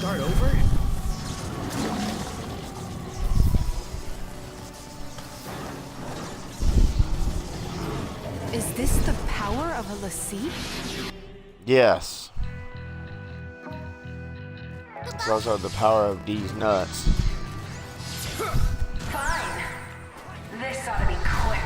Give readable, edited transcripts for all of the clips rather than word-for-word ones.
start over? Is this the power of a l'Cie? Yes. It's also the power of these nuts. Fine. This ought to be quick.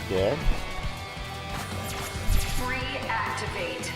Dead. Reactivate.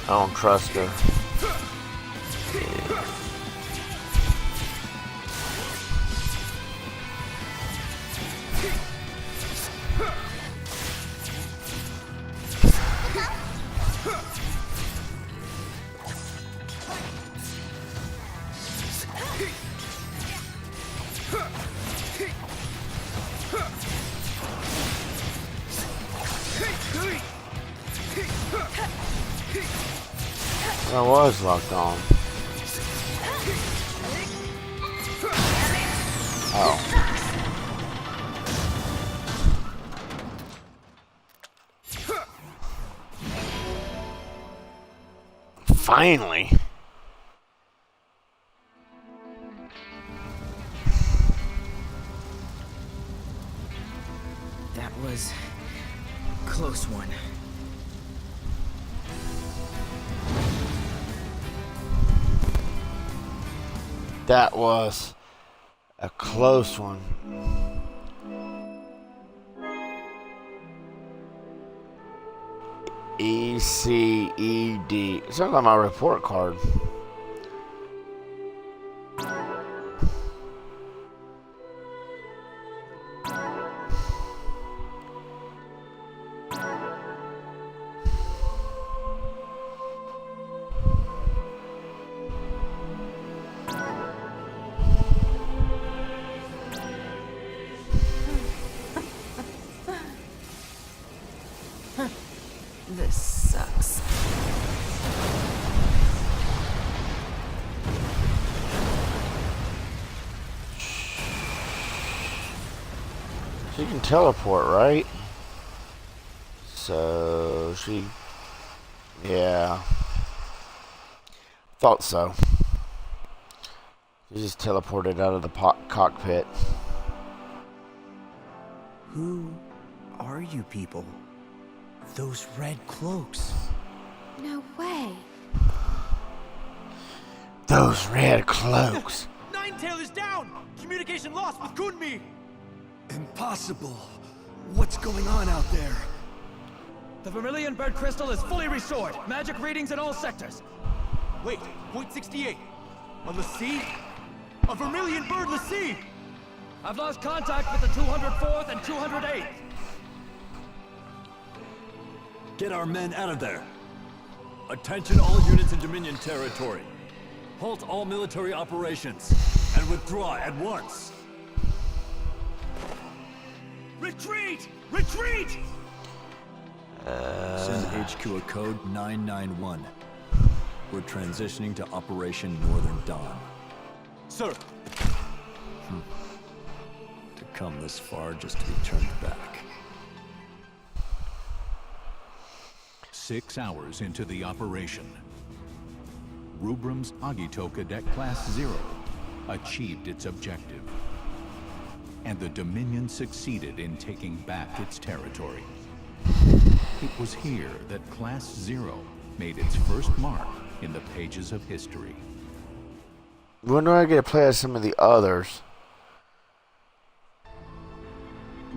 I don't trust her. I was locked on. Oh. Finally. That was a close one. That was a close one. ECED. It's not on my report card. This sucks. She can teleport, right? So she... Yeah. Thought so. She just teleported out of the cockpit. Who are you people? Those red cloaks. No way. Those red cloaks. Ninetail is down! Communication lost with Gunmi! Impossible. What's going on out there? The Vermilion Bird Crystal is fully restored. Magic readings in all sectors. Wait, point 68. A Lassie? A Vermilion bird Lassie! I've lost contact with the 204th and 208th. Get our men out of there. Attention all units in Dominion territory. Halt all military operations and withdraw at once. Retreat! Retreat! Send HQ a code 991. We're transitioning to Operation Northern Dawn. Sir, To come this far just to be turned back. 6 hours into the operation, Rubrum's Agito Cadet Class 0 achieved its objective, and the Dominion succeeded in taking back its territory. It was here that Class 0 made its first mark in the pages of history. When do I get to play as some of the others?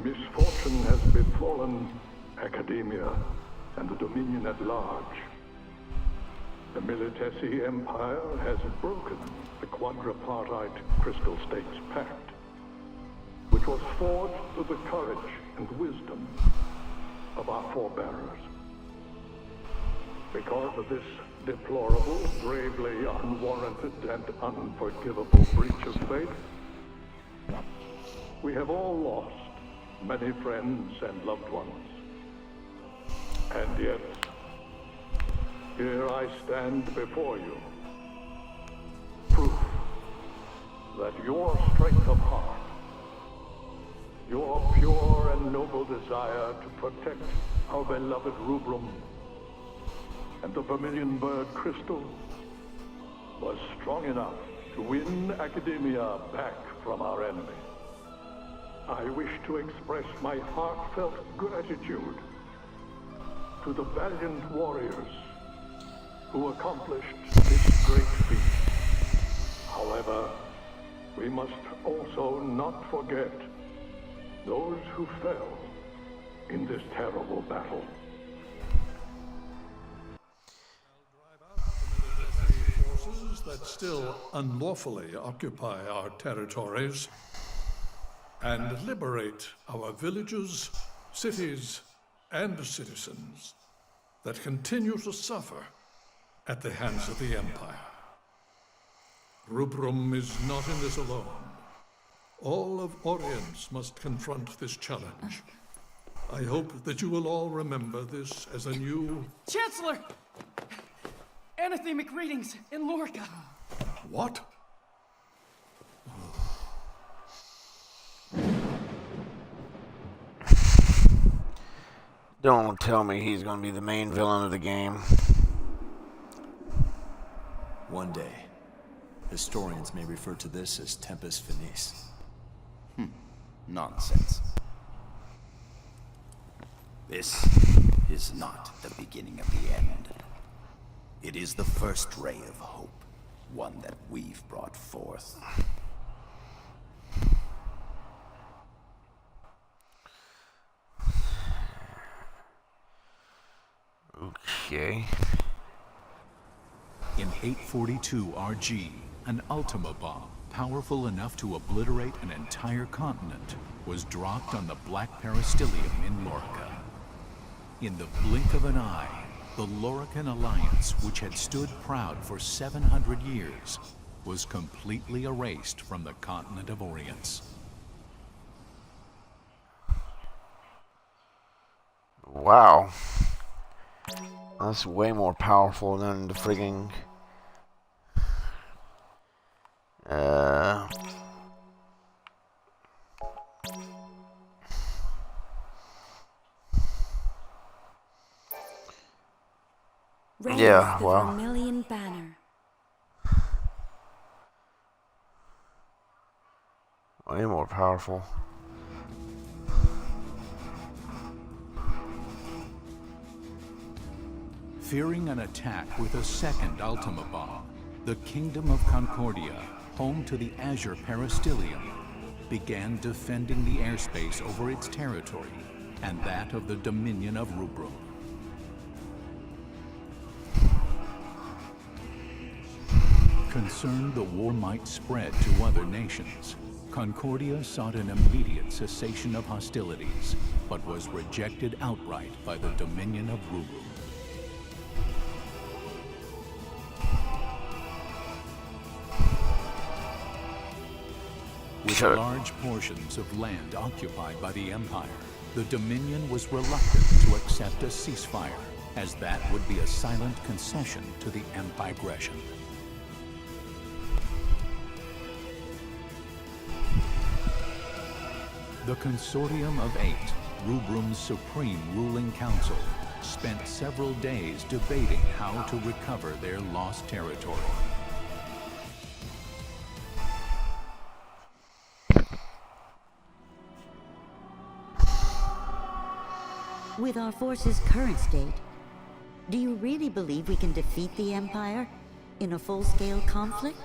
Misfortune has befallen Academia and the Dominion at large. The Militesi Empire has broken the quadripartite Crystal States Pact, which was forged through the courage and wisdom of our forebearers. Because of this deplorable, gravely unwarranted, and unforgivable breach of faith, we have all lost many friends and loved ones. And yet, here I stand before you, proof that your strength of heart, your pure and noble desire to protect our beloved Rubrum and the Vermilion Bird Crystal was strong enough to win Academia back from our enemy. I wish to express my heartfelt gratitude to the valiant warriors who accomplished this great feat. However, we must also not forget those who fell in this terrible battle. Forces that still unlawfully occupy our territories and liberate our villages, cities, and citizens that continue to suffer at the hands of the Empire. Rubrum is not in this alone. All of Orience must confront this challenge. I hope that you will all remember this as a new... Chancellor! Anathemic readings in Lorca. What? Don't tell me he's going to be the main villain of the game. One day, historians may refer to this as Tempus Finis. Nonsense. This is not the beginning of the end. It is the first ray of hope, one that we've brought forth. Okay. In 842 RG, an Ultima bomb, powerful enough to obliterate an entire continent, was dropped on the Black Peristilium in Lorca. In the blink of an eye, the Lorican Alliance, which had stood proud for 700 years, was completely erased from the continent of Orience. Wow. That's way more powerful than the frigging... Raise yeah, the well... Vermilion banner. way more powerful. Fearing an attack with a second Ultima bomb, the Kingdom of Concordia, home to the Azure Peristilium, began defending the airspace over its territory and that of the Dominion of Rubrum. Concerned the war might spread to other nations, Concordia sought an immediate cessation of hostilities, but was rejected outright by the Dominion of Rubrum. With large portions of land occupied by the Empire, the Dominion was reluctant to accept a ceasefire, as that would be a silent concession to the Empigression. The Consortium of Eight, Rubrum's supreme ruling council, spent several days debating how to recover their lost territory. With our force's current state, do you really believe we can defeat the Empire in a full-scale conflict?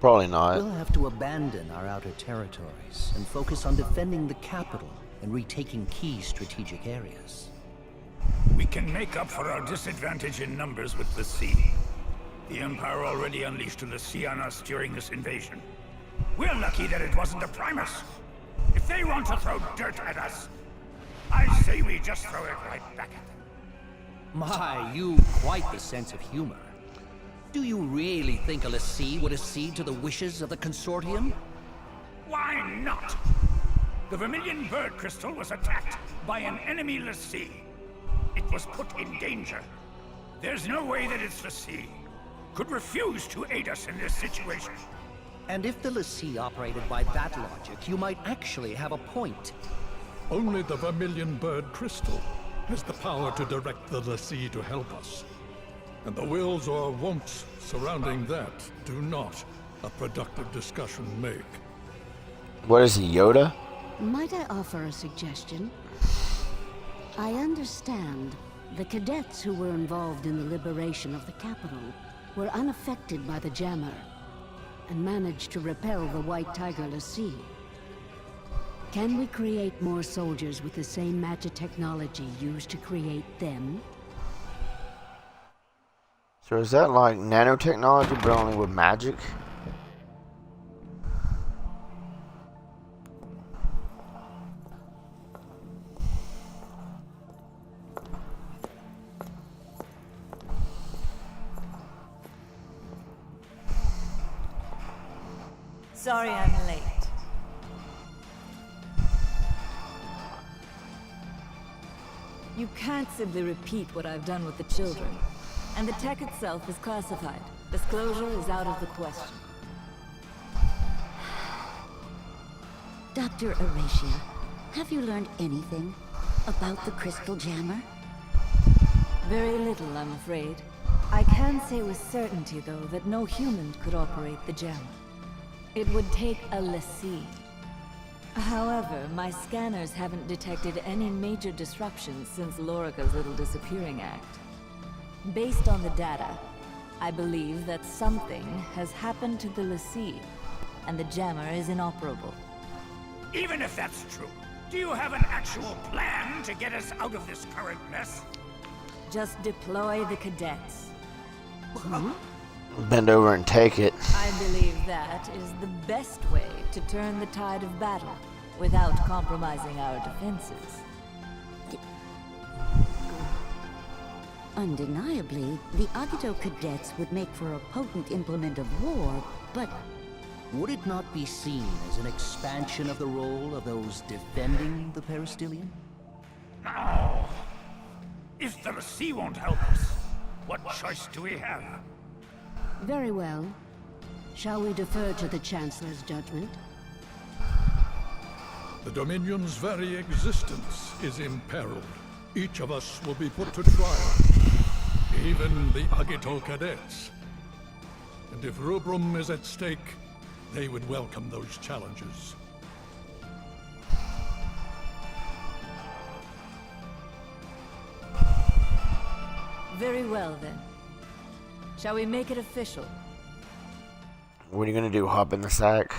Probably not. We'll have to abandon our outer territories and focus on defending the capital and retaking key strategic areas. We can make up for our disadvantage in numbers with the sea. The Empire already unleashed the sea on us during this invasion. We're lucky that it wasn't a Primus. If they want to throw dirt at us, I say we just throw it right back at them. My, you quite the sense of humor. Do you really think a l'Cie would accede to the wishes of the Consortium? Why not? The Vermilion Bird Crystal was attacked by an enemy l'Cie. It was put in danger. There's no way that its l'Cie could refuse to aid us in this situation. And if the l'Cie operated by that logic, you might actually have a point. Only the Vermilion Bird Crystal has the power to direct the l'Cie to help us. And the wills or won'ts surrounding that do not a productive discussion make. What is he, Yoda? Might I offer a suggestion? I understand the cadets who were involved in the liberation of the capital were unaffected by the jammer and managed to repel the White Tiger l'Cie. Can we create more soldiers with the same magic technology used to create them? So is that like nanotechnology but only with magic? Sorry I'm late. You can't simply repeat what I've done with the children. And the tech itself is classified. Disclosure is out of the question. Dr. Aracia, have you learned anything about the Crystal Jammer? Very little, I'm afraid. I can say with certainty, though, that no human could operate the jammer. It would take a l'Cie. However, my scanners haven't detected any major disruptions since Lorica's little disappearing act. Based on the data, I believe that something has happened to the l'Cie, and the jammer is inoperable. Even if that's true, do you have an actual plan to get us out of this current mess? Just deploy the cadets. Bend over and take it. I believe that is the best way to turn the tide of battle without compromising our defenses. Undeniably, the Agito cadets would make for a potent implement of war, but... Would it not be seen as an expansion of the role of those defending the Peristilion? No. If the l'Cie won't help us, what choice do we have? Very well. Shall we defer to the Chancellor's judgment? The Dominion's very existence is imperiled. Each of us will be put to trial. Even the Agito cadets. And if Rubrum is at stake, they would welcome those challenges. Very well, then. Shall we make it official? What are you gonna do, hop in the sack?